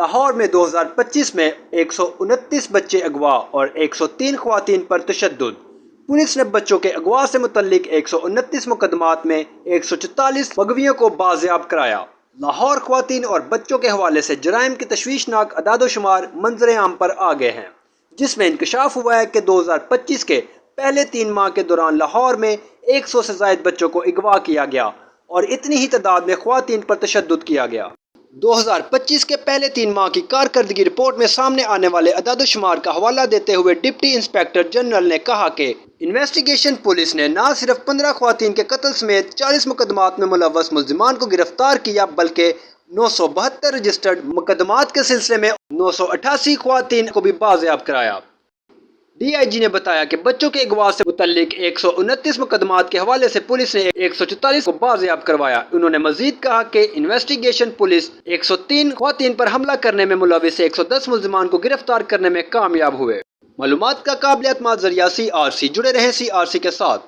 لاہور میں 2025 میں 129 بچے اغوا اور 103 خواتین پر تشدد۔ پولیس نے بچوں کے اغوا سے متعلق 129 مقدمات میں 144 مغویوں کو بازیاب کرایا۔ لاہور خواتین اور بچوں کے حوالے سے جرائم کے تشویشناک اعداد و شمار منظر عام پر آ گئے ہیں، جس میں انکشاف ہوا ہے کہ 2025 کے پہلے 3 ماہ کے دوران لاہور میں 100 سے زائد بچوں کو اغوا کیا گیا اور اتنی ہی تعداد میں خواتین پر تشدد کیا گیا۔ 2025 کے پہلے 3 ماہ کی کارکردگی رپورٹ میں سامنے آنے والے اعداد و شمار کا حوالہ دیتے ہوئے ڈپٹی انسپکٹر جنرل نے کہا کہ انویسٹیگیشن پولیس نے نہ صرف 15 خواتین کے قتل سمیت 40 مقدمات میں ملوث ملزمان کو گرفتار کیا بلکہ 972 رجسٹرڈ مقدمات کے سلسلے میں 988 خواتین کو بھی بازیاب کرایا۔ ڈی آئی جی نے بتایا کہ بچوں کے اغوا سے متعلق 129 مقدمات کے حوالے سے پولیس نے 144 کو بازیاب کروایا۔ انہوں نے مزید کہا کہ انویسٹیگیشن پولیس 103 خواتین پر حملہ کرنے میں ملوث 110 ملزمان کو گرفتار کرنے میں کامیاب ہوئے۔ معلومات کا قابل اعتماد ذریعہ CRC، جڑے رہیں CRC کے ساتھ۔